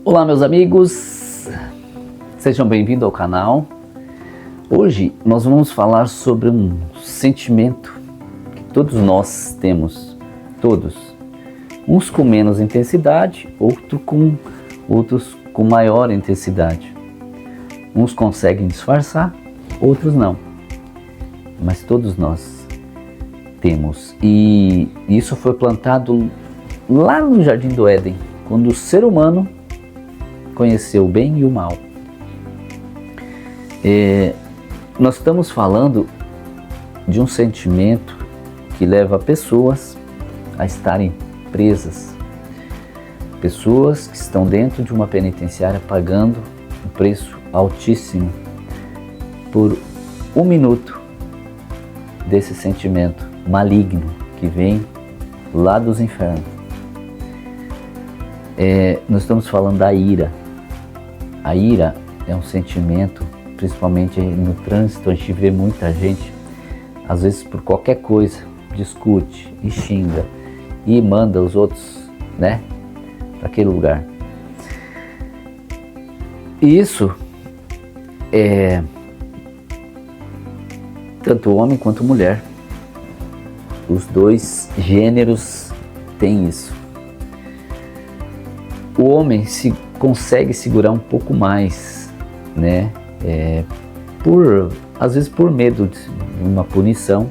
Olá, meus amigos, sejam bem-vindos ao canal. Hoje nós vamos falar sobre um sentimento que todos nós temos, todos, uns com menos intensidade, outros com maior intensidade. Uns conseguem disfarçar, outros não, mas todos nós temos. E isso foi plantado lá no Jardim do Éden, quando o ser humano conheceu o bem e o mal. Nós estamos falando de um sentimento que leva pessoas a estarem presas, pessoas que estão dentro de uma penitenciária pagando um preço altíssimo por um minuto desse sentimento maligno que vem lá dos infernos. Nós estamos falando da ira. A ira é um sentimento, principalmente no trânsito, a gente vê muita gente, às vezes por qualquer coisa, discute e xinga e manda os outros, para aquele lugar. E isso é tanto homem quanto mulher. Os dois gêneros têm isso. O homem consegue segurar um pouco mais, às vezes por medo de uma punição,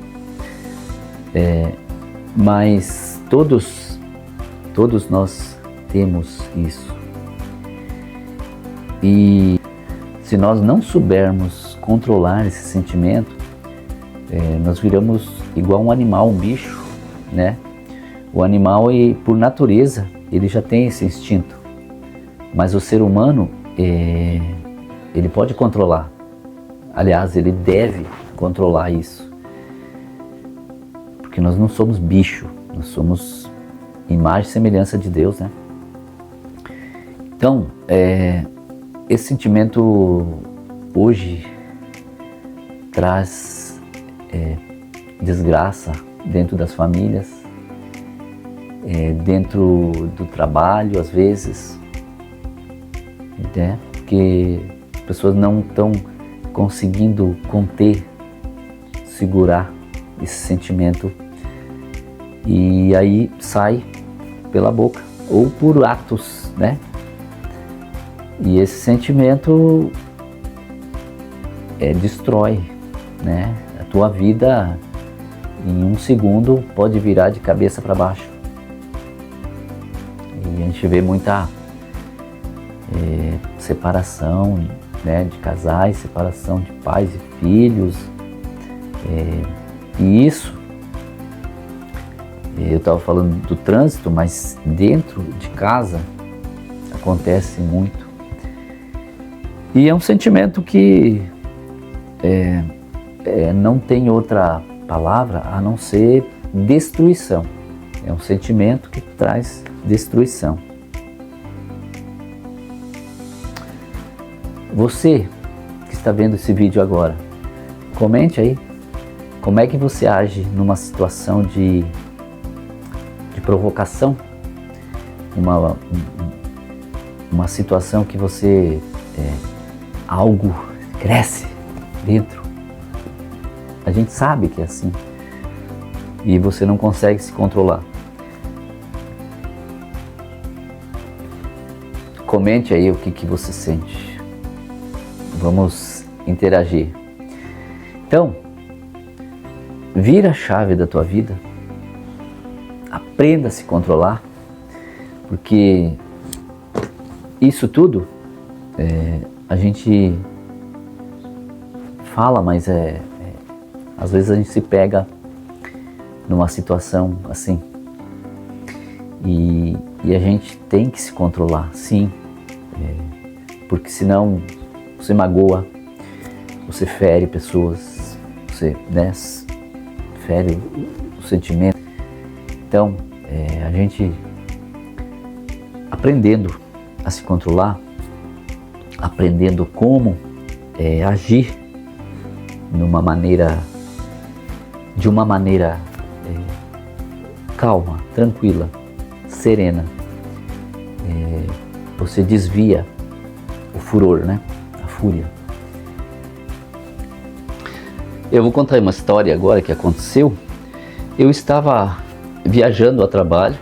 mas todos nós temos isso. E se nós não soubermos controlar esse sentimento, nós viramos igual um animal, um bicho, O animal, por natureza, ele já tem esse instinto, mas o ser humano, ele pode controlar. Aliás, ele deve controlar isso, porque nós não somos bicho, nós somos imagem e semelhança de Deus, Então, esse sentimento hoje traz desgraça dentro das famílias, dentro do trabalho, às vezes, porque as pessoas não estão conseguindo conter, segurar esse sentimento, e aí sai pela boca ou por atos, E esse sentimento destrói, A tua vida em um segundo pode virar de cabeça para baixo. E a gente vê muita separação, de casais, separação de pais e filhos. E isso, eu estava falando do trânsito, mas dentro de casa acontece muito. E é um sentimento que não tem outra palavra a não ser destruição. É um sentimento que traz destruição. Você que está vendo esse vídeo agora, comente aí como é que você age numa situação de provocação, uma situação que você algo cresce dentro. A gente sabe que é assim e você não consegue se controlar. Comente aí o que você sente. Vamos interagir. Então, vira a chave da tua vida. Aprenda a se controlar, porque isso tudo a gente fala, mas às vezes a gente se pega numa situação assim e a gente tem que se controlar, sim, porque senão você magoa, você fere pessoas, você fere o sentimento. Então, a gente aprendendo a se controlar, aprendendo como agir de uma maneira calma, tranquila, serena, você desvia o furor, né? A fúria. Eu vou contar uma história agora que aconteceu. Eu estava viajando a trabalho.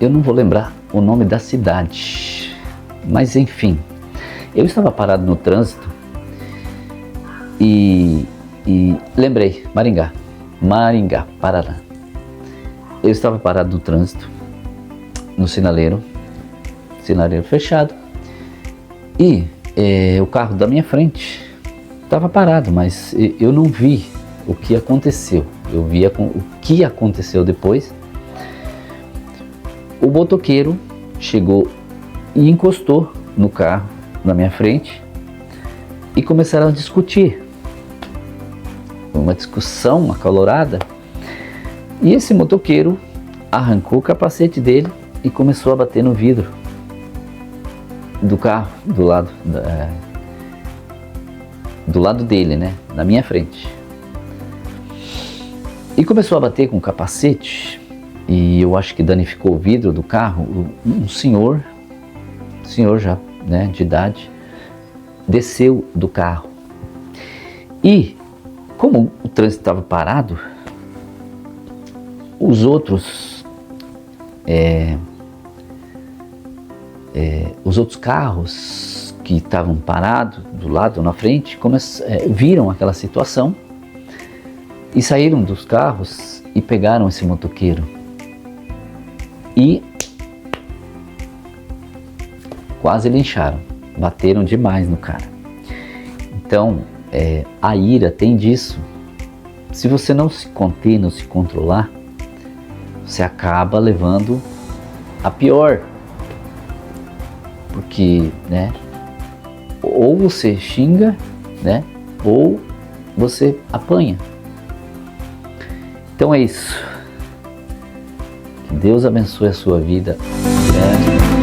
Eu não vou lembrar o nome da cidade, mas enfim, eu estava parado no trânsito e lembrei, Maringá, Paraná. Eu estava parado no trânsito, no sinaleiro fechado, e o carro da minha frente estava parado, mas eu não vi o que aconteceu. Eu vi o que aconteceu depois. O motoqueiro chegou e encostou no carro na minha frente e começaram a discutir. Uma discussão acalorada. E esse motoqueiro arrancou o capacete dele e começou a bater no vidro do carro, do lado dele, né? Na minha frente. E começou a bater com o capacete, e eu acho que danificou o vidro do carro. Um senhor já, né, de idade, desceu do carro. E como o trânsito estava parado, os outros carros que estavam parados do lado na frente viram aquela situação e saíram dos carros e pegaram esse motoqueiro e quase lincharam, bateram demais no cara. Então, a ira tem disso. Se você não se conter, não se controlar, você acaba levando a pior. Porque, né, ou você xinga, né, ou você apanha. Então é isso. Que Deus abençoe a sua vida, né?